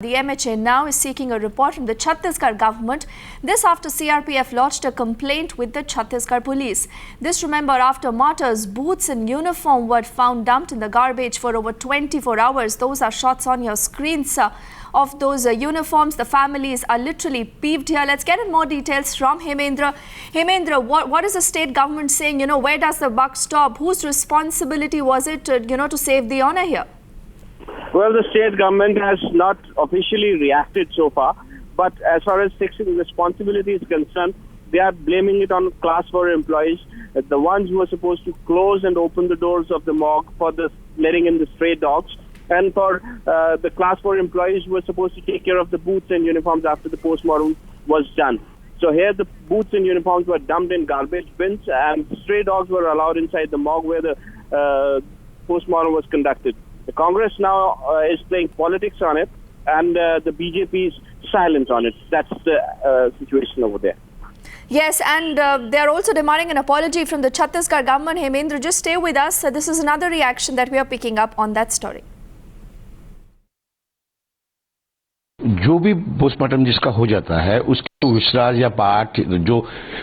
The MHA now is seeking a report from the Chhattisgarh government. This after CRPF lodged a complaint with the Chhattisgarh police. This, remember, after martyrs' boots and uniform were found dumped in the garbage for over 24 hours. Those are shots on your screens of those uniforms. The families are literally peeved here. Let's get in more details from Hemendra. Hemendra, what is the state government saying? Where does the buck stop? Whose responsibility was it, to save the honor here? Well, the state government has not officially reacted so far, but as far as fixing responsibility is concerned, they are blaming it on class 4 employees, the ones who are supposed to close and open the doors of the morgue for the letting in the stray dogs, and for the class 4 employees who were supposed to take care of the boots and uniforms after the postmortem was done. So here the boots and uniforms were dumped in garbage bins, and stray dogs were allowed inside the morgue where the postmortem was conducted. The Congress now is playing politics on it, and the BJP is silent on it. That's the situation over there. Yes, and they are also demanding an apology from the Chhattisgarh government. Hemendra, just stay with us. This is another reaction that we are picking up on that story. जो भी postmortem जिसका हो जाता है उसके विश्राज या part जो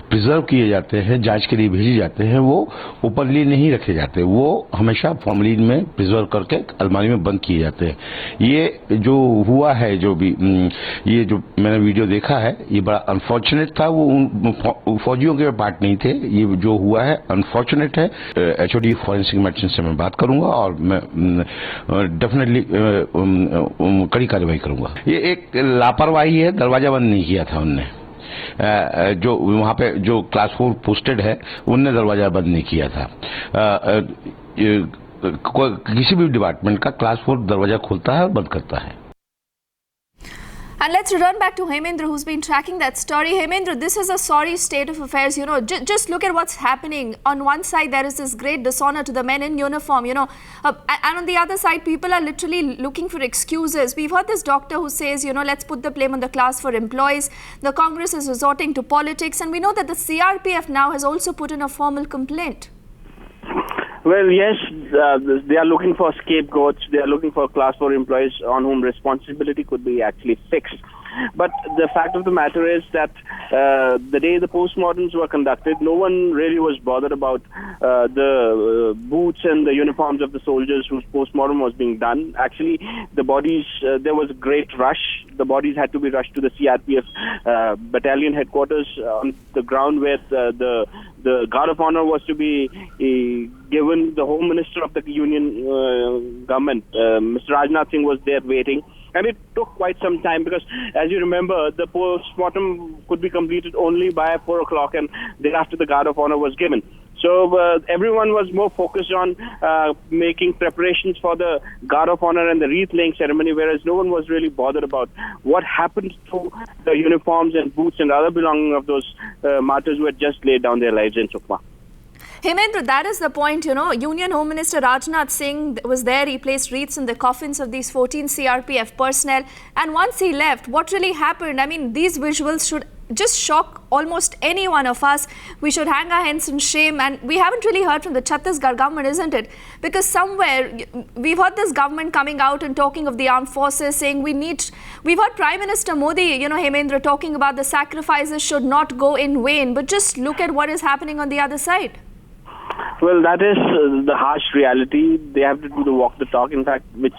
preserve किए जाते हैं, जांच के लिए भेजे जाते हैं, वो ओपनली नहीं रखे जाते, वो हमेशा फॉर्मलिन में प्रिजर्व करके अलमारी में बंद किए जाते हैं। ये जो हुआ है, जो भी ये जो मैंने वीडियो देखा है, ये बड़ा अनफॉर्चुनेट था। वो फौजियों के पार्ट नहीं थे। ये जो हुआ है अनफॉर्चुनेट है। HOD फॉरेंसिक मेडिसिन से मैं बात करूंगा और मैं डेफिनेटली कड़ी कार्रवाई करूंगा। ये एक लापरवाही है, दरवाजा बंद नहीं किया था उनने। जो वहां पे जो क्लास 4 पोस्टेड है उनने दरवाजा बंद नहीं किया था। किसी भी डिपार्टमेंट का क्लास 4 दरवाजा खोलता है और बंद करता है। And let's return back to Hemendra, who's been tracking that story. Hemendra, this is a sorry state of affairs. Just look at what's happening. On one side, there is this great dishonor to the men in uniform, and on the other side, people are literally looking for excuses. We've heard this doctor who says, let's put the blame on the class 4 employees. The Congress is resorting to politics, and we know that the CRPF now has also put in a formal complaint. Well, yes, they are looking for scapegoats. They are looking for class 4 employees on whom responsibility could be actually fixed. But the fact of the matter is that the day the postmortems were conducted, no one really was bothered about the boots and the uniforms of the soldiers whose postmortem was being done. Actually, the bodies, there was a great rush. The bodies had to be rushed to the CRPF battalion headquarters on the ground where the Guard of Honor was to be given. The Home Minister of the Union government, Mr. Rajnath Singh, was there waiting. And it took quite some time because, as you remember, the post-mortem could be completed only by 4 o'clock, and thereafter the Guard of Honor was given. So everyone was more focused on making preparations for the Guard of Honor and the wreath-laying ceremony, whereas no one was really bothered about what happened to the uniforms and boots and other belongings of those martyrs who had just laid down their lives in Sukma. Hemendra, that is the point, Union Home Minister Rajnath Singh was there. He placed wreaths in the coffins of these 14 CRPF personnel. And once he left, what really happened? I mean, these visuals should just shock almost any one of us. We should hang our heads in shame. And we haven't really heard from the Chhattisgarh government, isn't it? Because somewhere, we've heard this government coming out and talking of the armed forces, saying we've heard Prime Minister Modi, Hemendra, talking about the sacrifices should not go in vain. But just look at what is happening on the other side. Well, that is the harsh reality. They have to do the walk the talk. In fact, the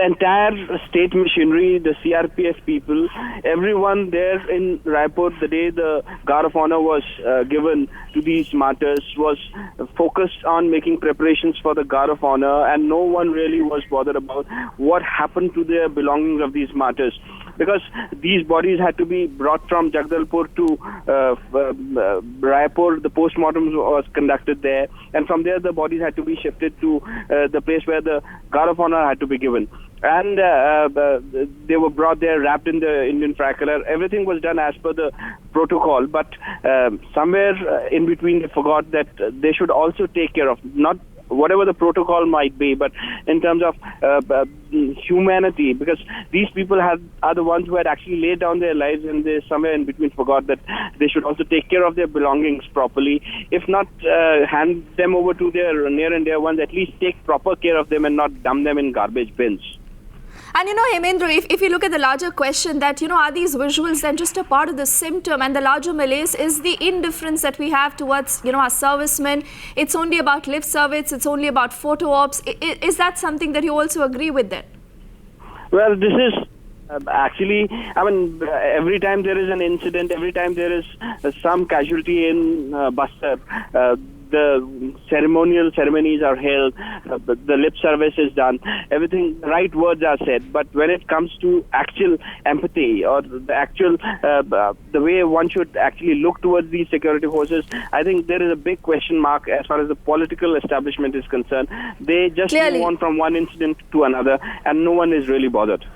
entire state machinery, the CRPF people, everyone there in Raipur, the day the Guard of Honor was given to these martyrs, was focused on making preparations for the Guard of Honor, and no one really was bothered about what happened to the belongings of these martyrs. Because these bodies had to be brought from Jagdalpur to Raipur. The postmortem was conducted there, and from there the bodies had to be shifted to the place where the Guard of Honor had to be given. And they were brought there, wrapped in the Indian flag color. Everything was done as per the protocol, but somewhere in between they forgot that they should also take care of, not whatever the protocol might be, but in terms of humanity, because these people are the ones who had actually laid down their lives, and they somewhere in between forgot that they should also take care of their belongings properly. If not hand them over to their near and dear ones, at least take proper care of them and not dump them in garbage bins. And Hemendra, if you look at the larger question that, are these visuals then just a part of the symptom, and the larger malaise is the indifference that we have towards, our servicemen. It's only about lip service, it's only about photo ops. Is that something that you also agree with then? Well, this is actually, every time there is an incident, every time there is some casualty in Bastar, the ceremonies are held, the lip service is done, everything, right words are said. But when it comes to actual empathy or the actual, the way one should actually look towards these security forces, I think there is a big question mark as far as the political establishment is concerned. They just move on from one incident to another, and no one is really bothered.